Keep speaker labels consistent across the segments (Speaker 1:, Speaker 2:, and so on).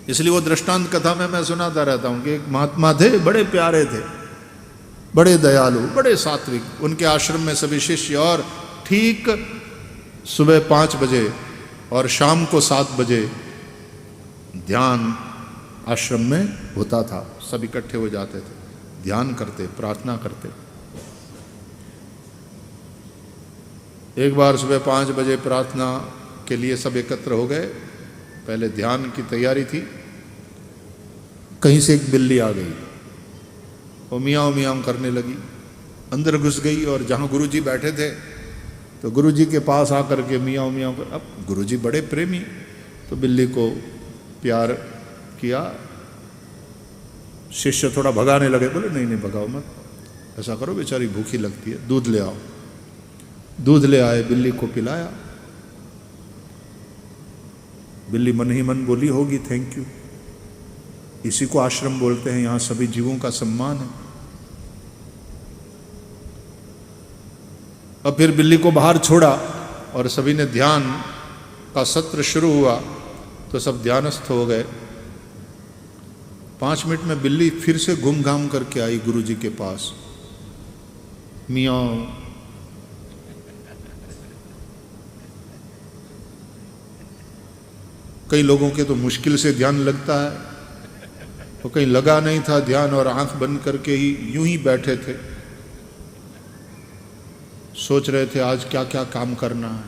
Speaker 1: इसलिए वो दृष्टांत कथा में मैं सुनाता रहता हूँ कि एक महात्मा थे, बड़े प्यारे थे, बड़े दयालु, बड़े सात्विक। उनके आश्रम में सभी शिष्य, और ठीक सुबह 5 बजे और शाम को 7 बजे ध्यान आश्रम में होता था। सब इकट्ठे हो जाते थे, ध्यान करते, प्रार्थना करते। एक बार सुबह 5 बजे प्रार्थना के लिए सब एकत्र हो गए। पहले ध्यान की तैयारी थी, कहीं से एक बिल्ली आ गई, वो मियाँ मियाँ करने लगी, अंदर घुस गई और जहाँ गुरुजी बैठे थे तो गुरुजी के पास आकर के मियाँ मियाँ कर। अब गुरुजी बड़े प्रेमी, तो बिल्ली को प्यार किया। शिष्य थोड़ा भगाने लगे, बोले नहीं नहीं भगाओ मत, ऐसा करो बेचारी भूखी लगती है, दूध ले आओ। दूध ले आए, बिल्ली को पिलाया। बिल्ली मन ही मन बोली होगी थैंक यू। इसी को आश्रम बोलते हैं, यहां सभी जीवों का सम्मान है। अब फिर बिल्ली को बाहर छोड़ा और सभी ने ध्यान का सत्र शुरू हुआ, तो सब ध्यानस्थ हो गए। 5 मिनट में बिल्ली फिर से घूम घाम करके आई गुरुजी के पास, मियाँ। कई लोगों के तो मुश्किल से ध्यान लगता है, तो कहीं लगा नहीं था ध्यान और आंख बंद करके ही यूं ही बैठे थे, सोच रहे थे आज क्या क्या काम करना है।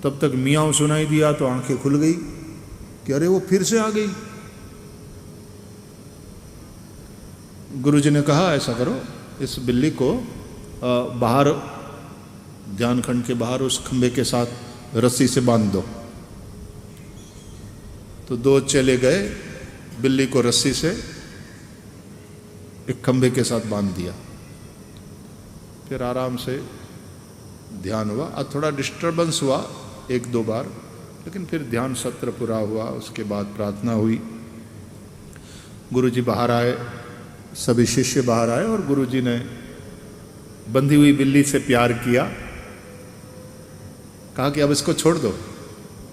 Speaker 1: तब तक मियाँ सुनाई दिया तो आंखें खुल गई कि अरे वो फिर से आ गई। गुरुजी ने कहा ऐसा करो, इस बिल्ली को बाहर ध्यान खंड के बाहर उस खंबे के साथ रस्सी से बांध दो। तो 2 चले गए, बिल्ली को रस्सी से एक खंबे के साथ बांध दिया। फिर आराम से ध्यान हुआ। आज थोड़ा डिस्टर्बेंस हुआ 1-2 बार, लेकिन फिर ध्यान सत्र पूरा हुआ। उसके बाद प्रार्थना हुई, गुरुजी बाहर आए, सभी शिष्य बाहर आए और गुरुजी ने बंधी हुई बिल्ली से प्यार किया। कहा कि अब इसको छोड़ दो,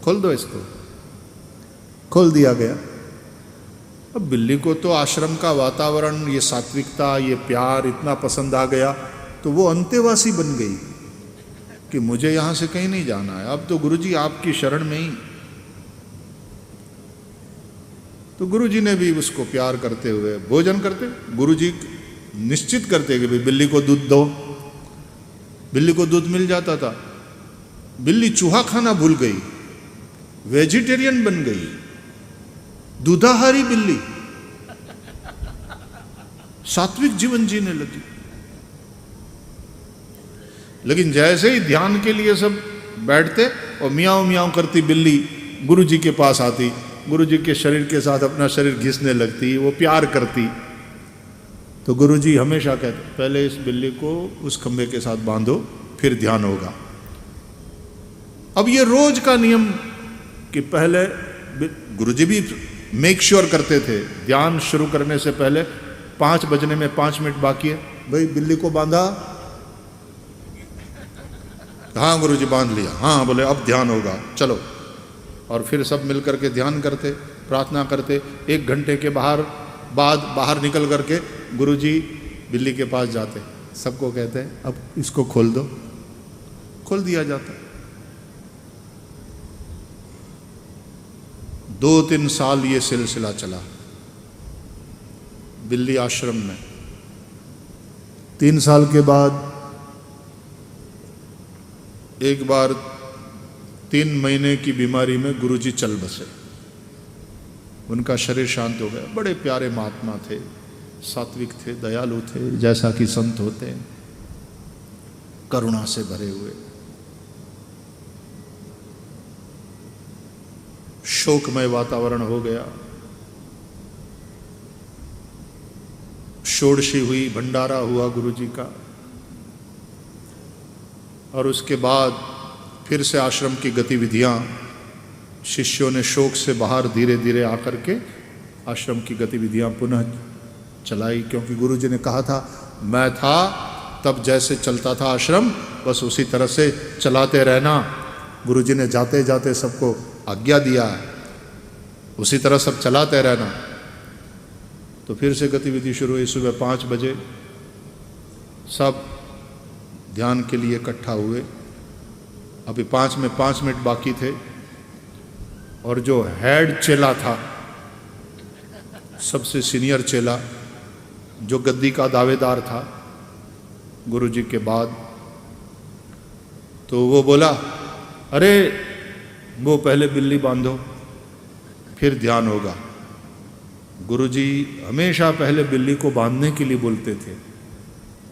Speaker 1: खोल दो इसको। खोल दिया गया। अब बिल्ली को तो आश्रम का वातावरण, ये सात्विकता, ये प्यार इतना पसंद आ गया, तो वो अंतेवासी बन गई कि मुझे यहां से कहीं नहीं जाना है, अब तो गुरुजी आपकी शरण में ही। तो गुरुजी ने भी उसको प्यार करते हुए भोजन करते, गुरुजी निश्चित करते कि बिल्ली को दूध दो। बिल्ली को दूध मिल जाता था। बिल्ली चूहा खाना भूल गई, वेजिटेरियन बन गई, दूधाहारी बिल्ली, सात्विक जीवन जीने लगी। लेकिन जैसे ही ध्यान के लिए सब बैठते और मियाँ मियाँ करती बिल्ली गुरुजी के पास आती, गुरुजी के शरीर के साथ अपना शरीर घिसने लगती, वो प्यार करती। तो गुरुजी हमेशा कहते पहले इस बिल्ली को उस खंबे के साथ बांधो, फिर ध्यान होगा। अब ये रोज का नियम कि पहले गुरुजी भी मेक श्योर करते थे, ध्यान शुरू करने से पहले 5 बजने में 5 मिनट बाकी है, भाई बिल्ली को बांधा? हाँ गुरुजी बांध लिया। हाँ बोले अब ध्यान होगा, चलो। और फिर सब मिलकर के ध्यान करते, प्रार्थना करते। 1 घंटे के बाद बाहर निकल करके गुरुजी बिल्ली के पास जाते, सबको कहते अब इसको खोल दो, खोल दिया जाता। 2-3 साल ये सिलसिला चला बिल्ली आश्रम में। 3 साल के बाद एक बार 3 महीने की बीमारी में गुरुजी चल बसे। उनका शरीर शांत हो गया। बड़े प्यारे महात्मा थे, सात्विक थे, दयालु थे, जैसा कि संत होते हैं, करुणा से भरे हुए। शोकमय वातावरण हो गया। षोडशी हुई, भंडारा हुआ गुरुजी का, और उसके बाद फिर से आश्रम की गतिविधियां, शिष्यों ने शोक से बाहर धीरे धीरे आकर के आश्रम की गतिविधियां पुनः चलाई। क्योंकि गुरुजी ने कहा था, मैं था तब जैसे चलता था आश्रम, बस उसी तरह से चलाते रहना। गुरुजी ने जाते जाते सबको आज्ञा दिया है। उसी तरह सब चलाते रहना। तो फिर से गतिविधि शुरू हुई। सुबह 5 बजे सब ध्यान के लिए इकट्ठा हुए। अभी 5 में 5 मिनट बाकी थे और जो हेड चेला था, सबसे सीनियर चेला, जो गद्दी का दावेदार था गुरुजी के बाद, तो वो बोला, अरे वो पहले बिल्ली बांधो फिर ध्यान होगा। गुरुजी हमेशा पहले बिल्ली को बांधने के लिए बोलते थे,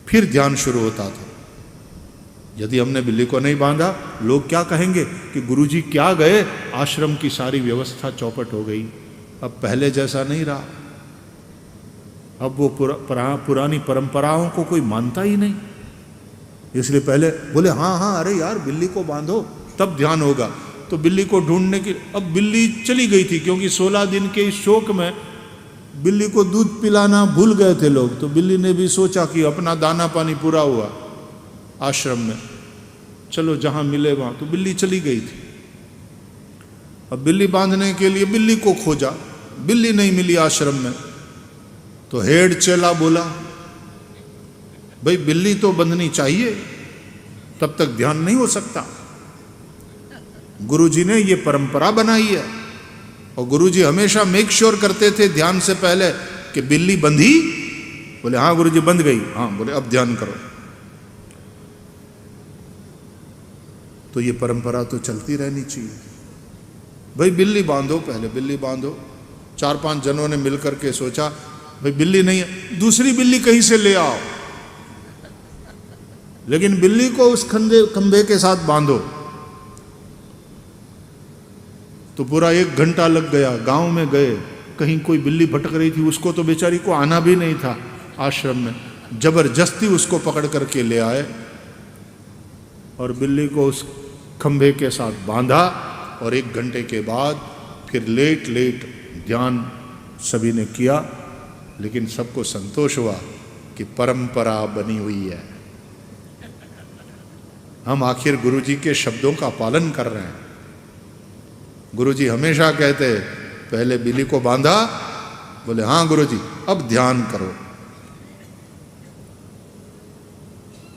Speaker 1: फिर ध्यान शुरू होता था। यदि हमने बिल्ली को नहीं बांधा, लोग क्या कहेंगे कि गुरुजी क्या गए, आश्रम की सारी व्यवस्था चौपट हो गई। अब पहले जैसा नहीं रहा। अब वो पुरानी परंपराओं को कोई मानता ही नहीं। इसलिए पहले बोले हाँ हाँ, अरे यार बिल्ली को बांधो तब ध्यान होगा। तो बिल्ली को ढूंढने की, अब बिल्ली चली गई थी, क्योंकि 16 दिन के इस शोक में बिल्ली को दूध पिलाना भूल गए थे लोग। तो बिल्ली ने भी सोचा कि अपना दाना पानी पूरा हुआ आश्रम में, चलो जहां मिले वहां। तो बिल्ली चली गई थी। अब बिल्ली बांधने के लिए बिल्ली को खोजा, बिल्ली नहीं मिली आश्रम में। तो हेड चेला बोला, भाई बिल्ली तो बंधनी चाहिए, तब तक ध्यान नहीं हो सकता। गुरुजी ने ये परंपरा बनाई है और गुरुजी हमेशा मेक श्योर करते थे ध्यान से पहले कि बिल्ली बंधी। बोले हाँ गुरुजी बंध गई। हाँ, बोले अब ध्यान करो। तो ये परंपरा तो चलती रहनी चाहिए। भाई बिल्ली बांधो, पहले बिल्ली बांधो। 4-5 जनों ने मिलकर के सोचा, भाई बिल्ली नहीं है, दूसरी बिल्ली कहीं से ले आओ, लेकिन बिल्ली को उस खंभे के साथ बांधो। तो पूरा 1 घंटा लग गया। गांव में गए, कहीं कोई बिल्ली भटक रही थी, उसको तो बेचारी को आना भी नहीं था आश्रम में। जबरदस्ती उसको पकड़ करके ले आए और बिल्ली को उस खंभे के साथ बांधा। और 1 घंटे के बाद फिर लेट ध्यान सभी ने किया, लेकिन सबको संतोष हुआ कि परंपरा बनी हुई है। हम आखिर गुरुजी के शब्दों का पालन कर रहे हैं। गुरुजी हमेशा कहते, पहले बिल्ली को बांधा, बोले हाँ गुरुजी अब ध्यान करो।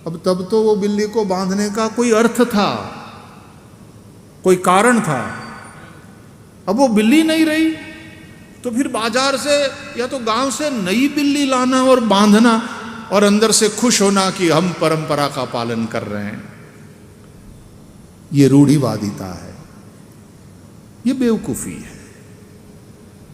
Speaker 1: अब तब तो वो बिल्ली को बांधने का कोई अर्थ था, कोई कारण था। अब वो बिल्ली नहीं रही, तो फिर बाजार से या तो गांव से नई बिल्ली लाना और बांधना और अंदर से खुश होना कि हम परंपरा का पालन कर रहे हैं। ये रूढ़िवादिता है, ये बेवकूफी है।